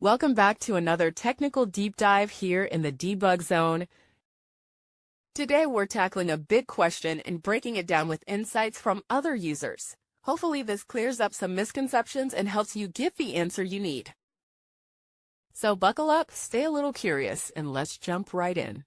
Welcome back to another technical deep dive here in the debug zone. Today we're tackling a big question and breaking it down with insights from other users. Hopefully this clears up some misconceptions and helps you get the answer you need. So buckle up, stay a little curious, and let's jump right in.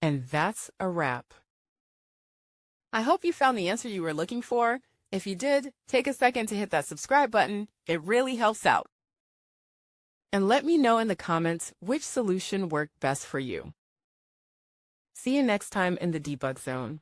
And that's a wrap. I hope you found the answer you were looking for. If you did, take a second to hit that subscribe button. It really helps out. And let me know in the comments which solution worked best for you. See you next time in the debug zone.